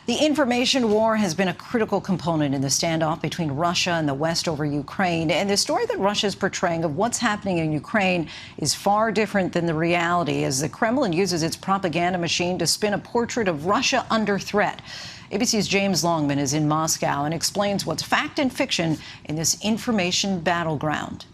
The information war has been a critical component in the standoff between Russia and the West over Ukraine. And the story that Russia is portraying of what's happening in Ukraine is far different than the reality, as the Kremlin uses its propaganda machine to spin a portrait of Russia under threat. ABC's James Longman is in Moscow and explains what's fact and fiction in this information battleground.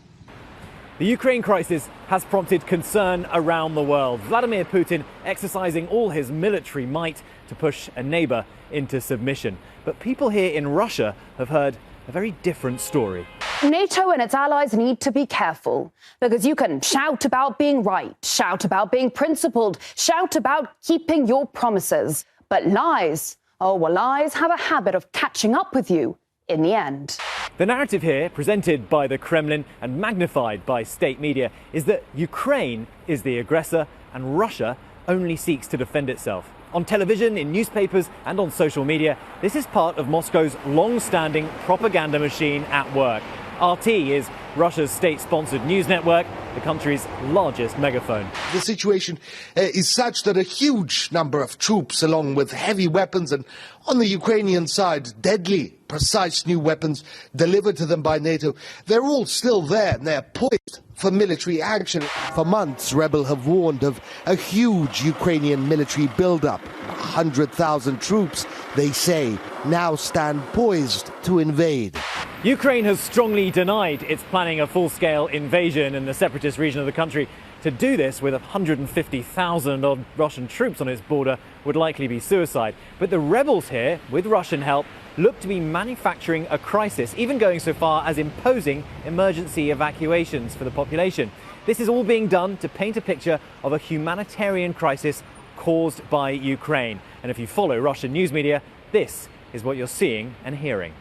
The Ukraine crisis has prompted concern around the world. Vladimir Putin exercising all his military might to push a neighbour into submission. But people here in Russia have heard a very different story. NATO and its allies need to be careful, because you can shout about being right, shout about being principled, shout about keeping your promises. But lies, oh, well, lies have a habit of catching up with you in the end. The narrative here, presented by the Kremlin and magnified by state media, is that Ukraine is the aggressor and Russia only seeks to defend itself. On television, in newspapers and on social media, this is part of Moscow's long-standing propaganda machine at work. RT is Russia's state-sponsored news network, the country's largest megaphone. The situation is such that a huge number of troops, along with heavy weapons and, on the Ukrainian side, deadly, precise new weapons delivered to them by NATO, they're all still there and they're poised for military action. For months, rebels have warned of a huge Ukrainian military buildup. 100,000 troops, they say, now stand poised to invade. Ukraine has strongly denied it's planning a full-scale invasion in the separatist region of the country. To do this with 150,000 odd Russian troops on its border would likely be suicide. But the rebels here, with Russian help, look to be manufacturing a crisis, even going so far as imposing emergency evacuations for the population. This is all being done to paint a picture of a humanitarian crisis caused by Ukraine. And if you follow Russian news media, this is what you're seeing and hearing.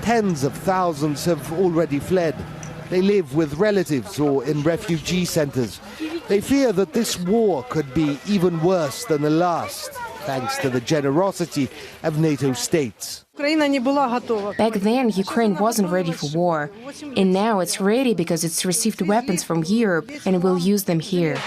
Tens of thousands have already fled. They live with relatives or in refugee centers. They fear that this war could be even worse than the last, thanks to the generosity of NATO states. Back then, Ukraine wasn't ready for war. And now it's ready because it's received weapons from Europe and will use them here.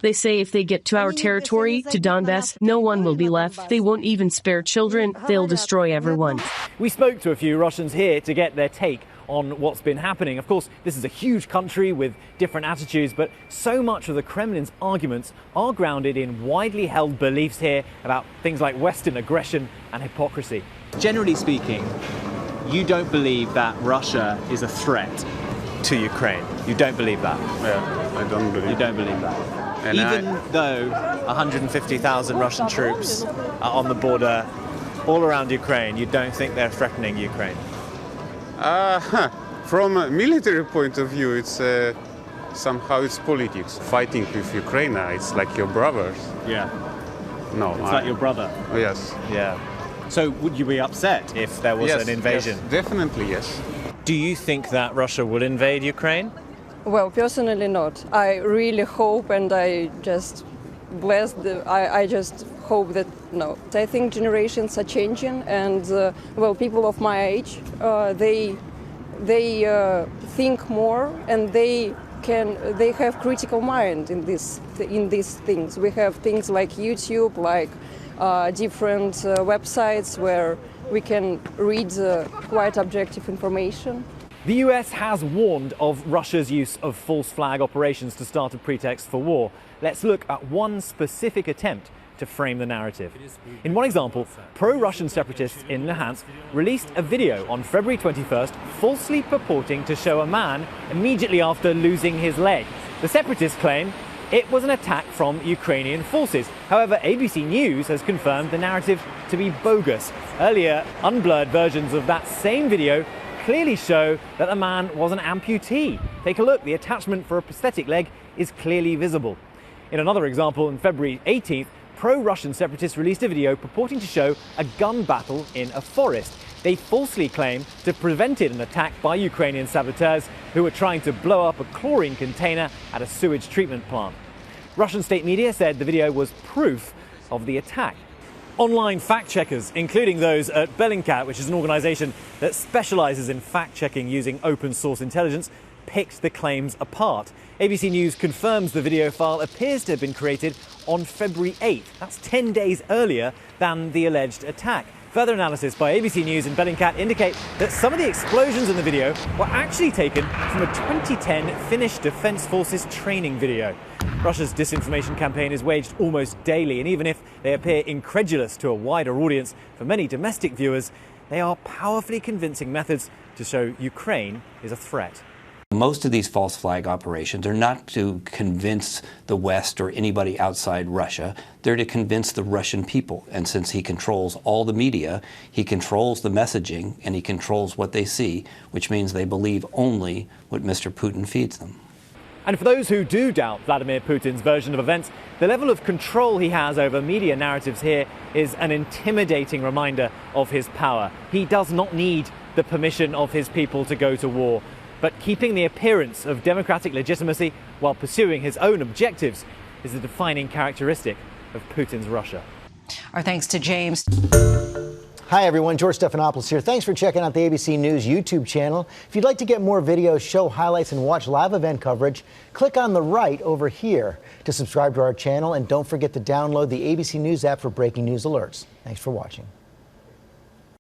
They say if they get to our territory, to Donbass, no one will be left. They won't even spare children. They'll destroy everyone. We spoke to a few Russians here to get their take on what's been happening. Of course, this is a huge country with different attitudes, but so much of the Kremlin's arguments are grounded in widely held beliefs here about things like Western aggression and hypocrisy. Generally speaking, you don't believe that Russia is a threat to Ukraine. You don't believe that? Yeah, I don't believe. You don't believe that? And even though 150,000 Russian troops are on the border all around Ukraine, you don't think they're threatening Ukraine? From a military point of view, it's somehow it's politics. Fighting with Ukraine, it's like your brothers. Yeah. No, it's like your brother. Yes. Yeah. So would you be upset if there was an invasion? Yes, definitely, yes. Do you think that Russia will invade Ukraine? Well, personally not. I really hope, and I just I just hope that no. I think generations are changing, and well, people of my age, they think more, and they have critical mind in these things. We have things like YouTube, like different websites where we can read quite objective information. The US has warned of Russia's use of false flag operations to start a pretext for war. Let's look at one specific attempt to frame the narrative. In one example, pro-Russian separatists in Luhansk released a video on February 21st falsely purporting to show a man immediately after losing his leg. The separatists claim it was an attack from Ukrainian forces. However, ABC News has confirmed the narrative to be bogus. Earlier, unblurred versions of that same video clearly show that the man was an amputee. Take a look, the attachment for a prosthetic leg is clearly visible. In another example, on February 18th, pro-Russian separatists released a video purporting to show a gun battle in a forest. They falsely claim to have prevented an attack by Ukrainian saboteurs who were trying to blow up a chlorine container at a sewage treatment plant. Russian state media said the video was proof of the attack. Online fact-checkers, including those at Bellingcat, which is an organisation that specialises in fact-checking using open-source intelligence, picked the claims apart. ABC News confirms the video file appears to have been created on February 8th. That's 10 days earlier than the alleged attack. Further analysis by ABC News and Bellingcat indicate that some of the explosions in the video were actually taken from a 2010 Finnish Defence Forces training video. Russia's disinformation campaign is waged almost daily, and even if they appear incredulous to a wider audience, for many domestic viewers, they are powerfully convincing methods to show Ukraine is a threat. Most of these false flag operations are not to convince the West or anybody outside Russia. They're to convince the Russian people. And since he controls all the media, he controls the messaging and he controls what they see, which means they believe only what Mr. Putin feeds them. And for those who do doubt Vladimir Putin's version of events, the level of control he has over media narratives here is an intimidating reminder of his power. He does not need the permission of his people to go to war. But keeping the appearance of democratic legitimacy while pursuing his own objectives is a defining characteristic of Putin's Russia. Our thanks to James. Hi, everyone. George Stephanopoulos here. Thanks for checking out the ABC News YouTube channel. If you'd like to get more videos, show highlights, and watch live event coverage, click on the right over here to subscribe to our channel. And don't forget to download the ABC News app for breaking news alerts. Thanks for watching.